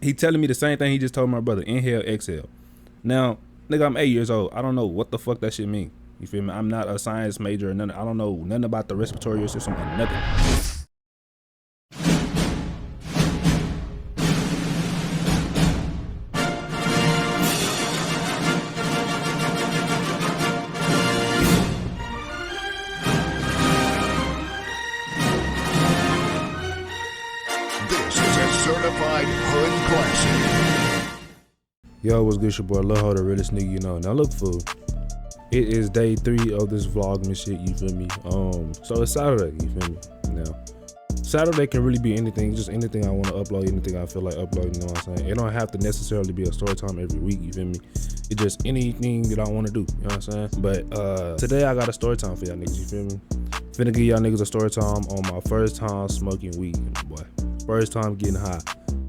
He telling me the same thing he just told my brother. Inhale, exhale. Now, nigga, I'm 8 years old. I don't know what the fuck that shit mean. You feel me? I'm not a science major or nothing. I don't know nothing about the respiratory system or nothing. This is a certified hood classic. Yo, what's good? Your boy Lil Ho, the realest nigga you know. Now look, fool. It is day 3 of this vlog and shit, you feel me? So it's Saturday, you feel me? Now, Saturday can really be anything, just anything I want to upload, anything I feel like uploading, you know what I'm saying? It don't have to necessarily be a story time every week, you feel me? It's just anything that I want to do, you know what I'm saying? But today I got a story time for y'all niggas, you feel me? Finna give y'all niggas a story time on my first time smoking weed, boy. First time getting high.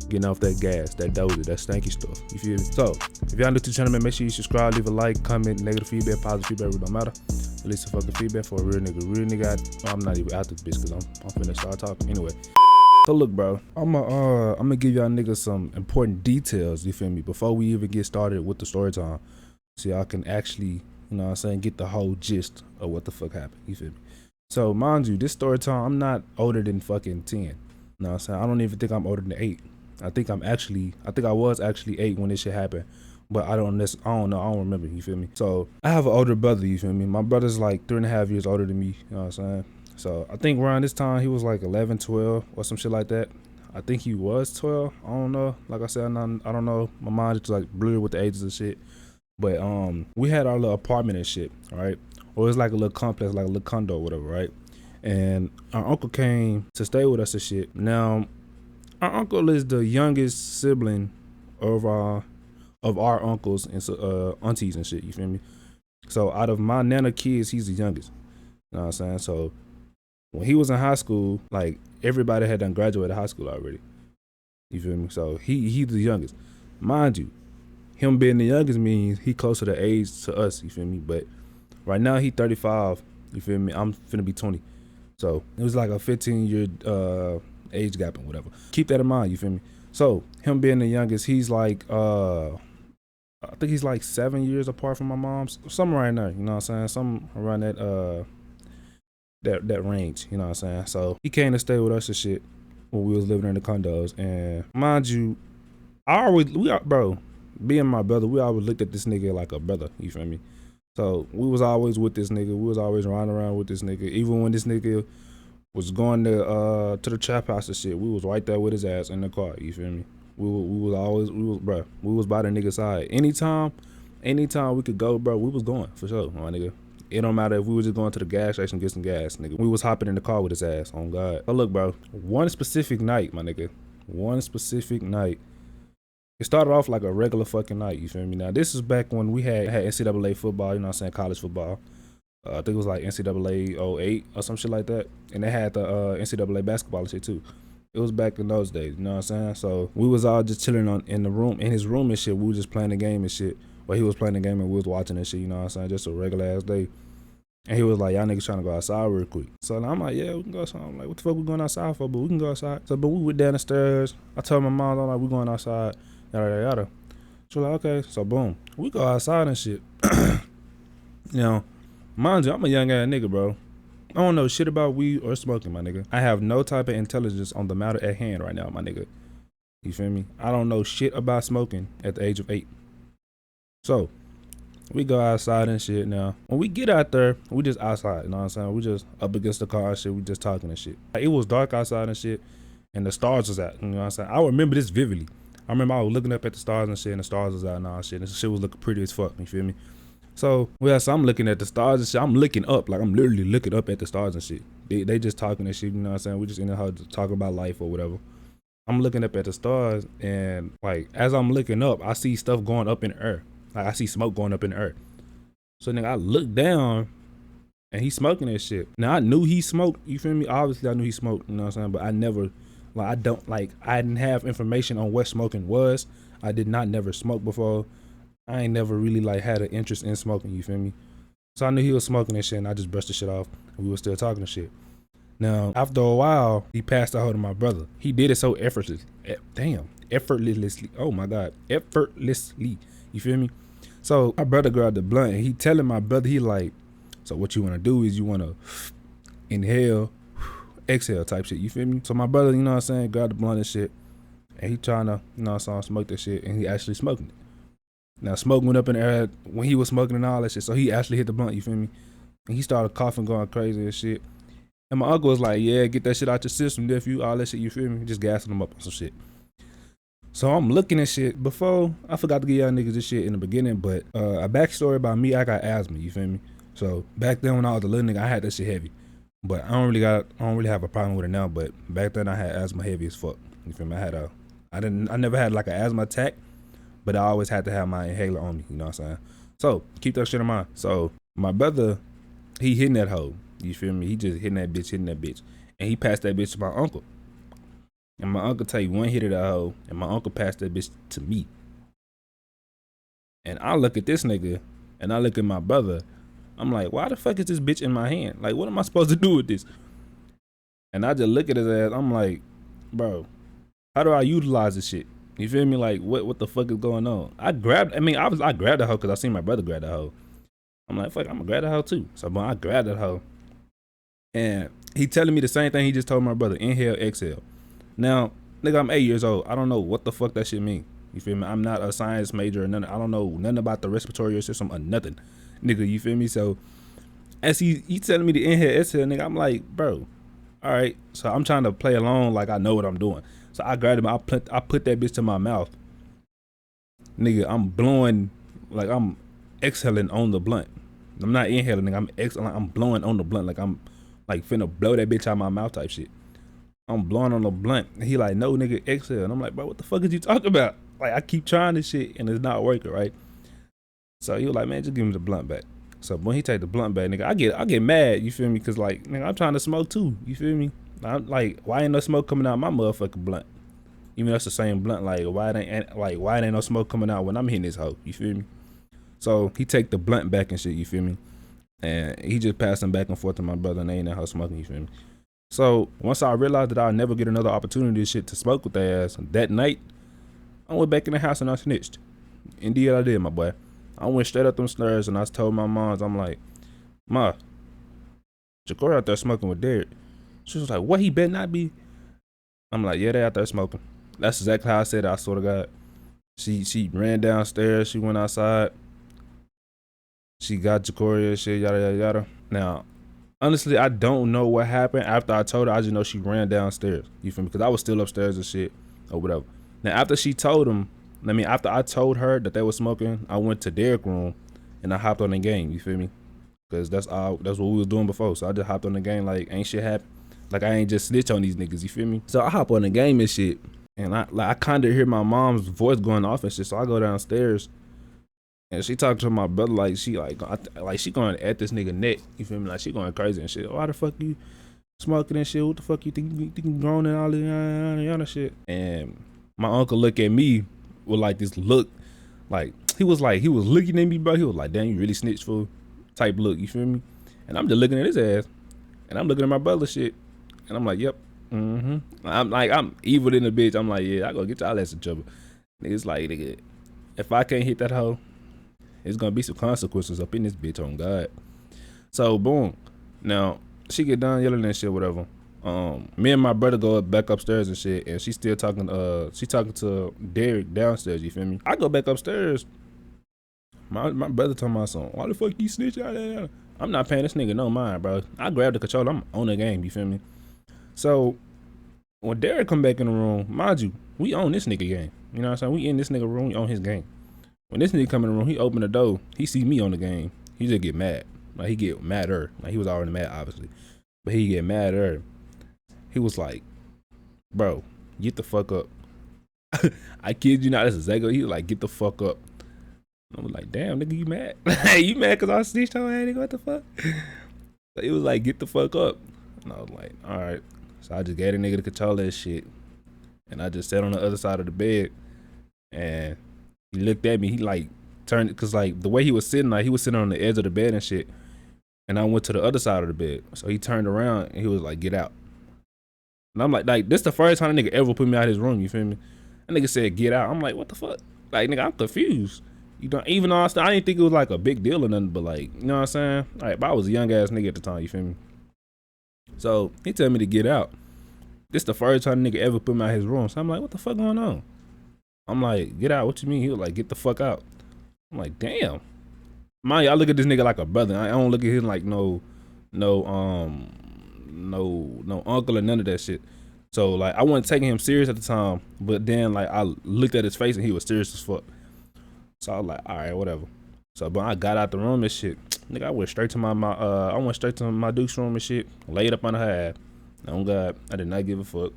Getting off that gas, that dozy, that stanky stuff. You feel me? So, if y'all new to the channel, man, make sure you subscribe, leave a like, comment, negative feedback, positive feedback, it don't matter. At least the fucking feedback for a real nigga. Real nigga, I'm not even out this bitch because I'm finna start talking. Anyway. So look, bro, I'm gonna give y'all niggas some important details, you feel me, before we even get started with the story time. So y'all can actually, you know what I'm saying, get the whole gist of what the fuck happened, you feel me? So, mind you, this story time, I'm not older than fucking 10. You know what I'm saying? I don't even think I'm older than 8. I think I was actually 8 when this shit happened, but I don't know, I don't remember, you feel me? So I have an older brother, you feel me? My brother's like 3.5 years older than me, you know what I'm saying? So I think around this time he was like 11, 12 or some shit like that. I think he was 12, I don't know. Like I said, I don't know, my mind just like blurred with the ages and shit. But we had our little apartment and shit, right? Or it was like a little complex, like a little condo or whatever, right? And our uncle came to stay with us and shit. Now, our uncle is the youngest sibling of our uncles and aunties and shit, you feel me? So out of my nana kids, he's the youngest. You know what I'm saying? So when he was in high school, like everybody had done graduated high school already. You feel me? So he's the youngest. Mind you, him being the youngest means he closer to age to us, you feel me? But right now he 35, you feel me? I'm finna be 20. So it was like a 15-year age gap and whatever. Keep that in mind, you feel me? So him being the youngest, he's like I think he's like 7 years apart from my mom's, somewhere right there, you know what I'm saying? Some around that range, you know what I'm saying? So he came to stay with us and shit when we was living in the condos. And mind you, being my brother, we always looked at this nigga like a brother, you feel me? So we was always with this nigga. We was always riding around with this nigga. Even when this nigga was going to the trap house and shit, we was right there with his ass in the car, you feel me? We was by the nigga side. Anytime we could go, bro, we was going, for sure, my nigga. It don't matter if we was just going to the gas station to get some gas, nigga. We was hopping in the car with his ass, on God. But look, bro, one specific night, my nigga, it started off like a regular fucking night, you feel me? Now, this is back when we had NCAA football, you know what I'm saying, college football. I think it was like NCAA 08 or some shit like that. And they had the NCAA basketball and shit too. It was back in those days, you know what I'm saying? So we was all just chilling in his room and shit. We was just playing the game and shit. Or he was playing the game and we was watching and shit, you know what I'm saying? Just a regular ass day. And he was like, y'all niggas trying to go outside real quick. So I'm like, yeah, we can go outside. I'm like, what the fuck we going outside for? But we can go outside. So, but we went down the stairs. I told my mom, I'm like, we going outside. Yada, yada, yada. She was like, okay. So boom, we go outside and shit. You know, mind you, I'm a young ass nigga, bro. I don't know shit about weed or smoking, my nigga. I have no type of intelligence on the matter at hand right now, my nigga. You feel me? I don't know shit about smoking at the age of 8. So, we go outside and shit now. When we get out there, we just outside, you know what I'm saying? We just up against the car and shit, we just talking and shit. It was dark outside and shit, and the stars was out, you know what I'm saying? I remember this vividly. I remember I was looking up at the stars and shit, and the stars was out and all shit, and the shit was looking pretty as fuck, you feel me? So I'm looking at the stars and shit. I'm looking up, like I'm literally looking up at the stars and shit. They just talking and shit, you know what I'm saying? We just in the house talking about life or whatever. I'm looking up at the stars, and like as I'm looking up, I see stuff going up in the air. Like I see smoke going up in the air. So then I look down, and he's smoking that shit. Now I knew he smoked, you feel me? Obviously I knew he smoked, you know what I'm saying? But I never, I didn't have information on what smoking was. I did not never smoke before. I ain't never really like had an interest in smoking, you feel me? So I knew he was smoking and shit, and I just brushed the shit off, and we were still talking and shit. Now, after a while, he passed a hold of my brother. He did it so effortlessly. effortlessly. Oh my God, effortlessly. You feel me? So my brother grabbed the blunt and he telling my brother, he like, so what you want to do is you want to inhale, exhale type shit. You feel me? So my brother, you know what I'm saying, grabbed the blunt and shit, and he trying to, you know what I'm saying, smoke that shit, and he actually smoking it. Now smoke went up in the air when he was smoking and all that shit, so he actually hit the blunt. You feel me? And he started coughing, going crazy and shit. And my uncle was like, yeah, get that shit out your system, nephew, all that shit, you feel me? Just gassing him up on some shit. So I'm looking at shit. Before, I forgot to give y'all niggas this shit in the beginning, but a backstory about me, I got asthma, you feel me? So back then when I was a little nigga, I had that shit heavy. But I don't really have a problem with it now, but back then I had asthma heavy as fuck. You feel me? I never had like an asthma attack, but I always had to have my inhaler on me, you know what I'm saying? So keep that shit in mind. So my brother, he hitting that hoe. You feel me? He just hitting that bitch. And he passed that bitch to my uncle. And my uncle take one hit of that hoe, and my uncle passed that bitch to me. And I look at this nigga, and I look at my brother. I'm like, why the fuck is this bitch in my hand? Like, what am I supposed to do with this? And I just look at his ass. I'm like, bro, how do I utilize this shit? You feel me? Like, what the fuck is going on? I grabbed the hoe because I seen my brother grab the hoe. I'm like, fuck, I'm gonna grab the hoe too. So I grabbed that hoe. And he telling me the same thing he just told my brother, inhale, exhale. Now, nigga, I'm 8 years old. I don't know what the fuck that shit mean. You feel me? I'm not a science major or nothing. I don't know nothing about the respiratory system or nothing. Nigga, you feel me? So as he telling me to inhale, exhale, nigga, I'm like, bro, all right. So I'm trying to play along like I know what I'm doing. So I grabbed him, I put that bitch to my mouth. Nigga, I'm blowing, like I'm exhaling on the blunt. I'm not inhaling, nigga, I'm blowing on the blunt, like I'm like finna blow that bitch out my mouth type shit. I'm blowing on the blunt. And he like, no, nigga, exhale. And I'm like, bro, what the fuck is you talking about? Like, I keep trying this shit and it's not working, right? So he was like, man, just give me the blunt back. So when he take the blunt back, nigga, I get mad, you feel me? Cause like, nigga, I'm trying to smoke too, you feel me? I'm like, why ain't no smoke coming out my motherfucking blunt? Even though it's the same blunt, like why it ain't no smoke coming out when I'm hitting this hoe, you feel me? So he take the blunt back and shit, you feel me? And he just passing back and forth to my brother and they ain't in that hoe smoking, you feel me? So once I realized that I'll never get another opportunity to smoke with their ass, that night, I went back in the house and I snitched. Indeed I did, my boy. I went straight up them stairs and I told my moms, I'm like, Ma, Jacory out there smoking with Derek. She was like, what, he better not be? I'm like, yeah, they out there smoking. That's exactly how I said it, I swear to God. She ran downstairs, she went outside. She got Jacory and shit, yada, yada, yada. Now, honestly, I don't know what happened after I told her. I just know she ran downstairs. You feel me? Because I was still upstairs and shit or whatever. Now, after she told him, after I told her that they were smoking, I went to Derek's room and I hopped on the game. You feel me? Because that's what we was doing before. So I just hopped on the game like ain't shit happened. Like I ain't just snitch on these niggas. You feel me? So I hop on the game and shit, and I kind of hear my mom's voice going off and shit. So I go downstairs. And she talked to my brother like she going at this nigga neck. You feel me? Like she going crazy and shit. Why the fuck you smoking and shit? What the fuck you think you grown and all this other shit? And my uncle look at me with like this look, like he was looking at me, bro. He was like, damn, you really snitched, fool, type look. You feel me? And I'm just looking at his ass, and I'm looking at my brother shit, and I'm like, yep, I'm evil in the bitch. I'm like, yeah, I gonna get y'all ass in trouble. It's like, nigga, if I can't hit that hoe, it's gonna be some consequences up in this bitch, on God. So boom. Now she get done yelling and shit, whatever. Me and my brother go back upstairs and shit, and she's still talking. She talking to Derek downstairs. You feel me? I go back upstairs. My brother told my son, why the fuck you snitch out there? I'm not paying this nigga no mind, bro. I grabbed the controller. I'm on the game. You feel me? So when Derek come back in the room, mind you, we own this nigga game. You know what I'm saying? We in this nigga room. We own his game. When this nigga come in the room, he open the door. He see me on the game. He just get mad. Like he get madder. Like he was already mad, obviously, but he get madder. He was like, bro, get the fuck up. I kid you not, this is exactly. He was like, get the fuck up. I was like, damn, nigga, you mad? You mad because I snitched on that nigga? What the fuck? So he was like, get the fuck up. And I was like, all right. So I just gave the nigga the controller and shit. And I just sat on the other side of the bed. And he looked at me. He like turned, because like the way he was sitting, like he was sitting on the edge of the bed and shit. And I went to the other side of the bed. So he turned around and he was like, get out. And I'm like, this the first time a nigga ever put me out of his room, you feel me? That nigga said get out. I'm like, what the fuck? Like, nigga, I'm confused. You know, even though I didn't think it was like a big deal or nothing, but like, you know what I'm saying? Like, but I was a young ass nigga at the time, you feel me? So he tell me to get out. This the first time nigga ever put me out his room. So I'm like, what the fuck going on? I'm like, get out. What you mean? He was like, get the fuck out. I'm like, damn. Mind you, I look at this nigga like a brother. I don't look at him like no uncle or none of that shit. So like I wasn't taking him serious at the time, but then like I looked at his face and he was serious as fuck. So I was like, all right, whatever. So but I got out the room and shit. Nigga, I went straight to my Duke's room and shit. Laid up on her head. Oh God, I did not give a fuck.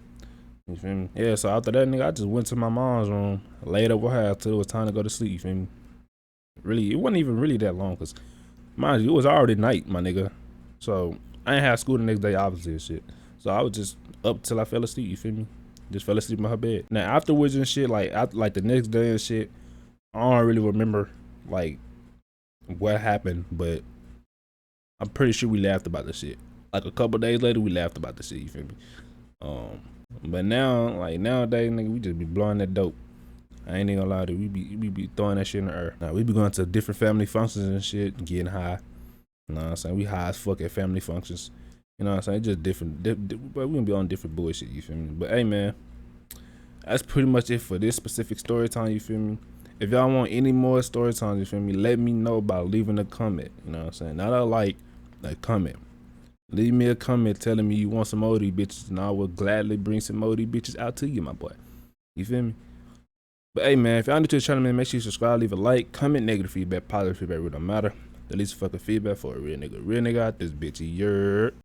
You feel me? Yeah, so after that, nigga, I just went to my mom's room, laid up with her till it was time to go to sleep, you feel me? Really, it wasn't even really that long, cause mind you, it was already night, my nigga. So I ain't have school the next day, obviously, and shit. So I was just up till I fell asleep, you feel me? Just fell asleep in her bed. Now afterwards and shit, like like the next day and shit, I don't really remember like what happened, but I'm pretty sure we laughed about the shit. Like a couple days later, we laughed about the shit, you feel me? But now, like nowadays, nigga, we just be blowing that dope. I ain't even gonna lie to you, we be throwing that shit in the air. Now we be going to different family functions and shit, getting high. You know what I'm saying? We high as fuck at family functions. You know what I'm saying? Just different, but we gonna be on different bullshit, you feel me? But hey man, that's pretty much it for this specific story time, you feel me? If y'all want any more story times, you feel me, let me know by leaving a comment. You know what I'm saying? Not a like comment. Leave me a comment telling me you want some more of these bitches, and I will gladly bring some more of these bitches out to you, my boy. You feel me? But hey man, if y'all new to the channel, man, make sure you subscribe, leave a like, comment, negative feedback, positive feedback, it don't matter. The least fucking feedback for a real nigga out this bitch.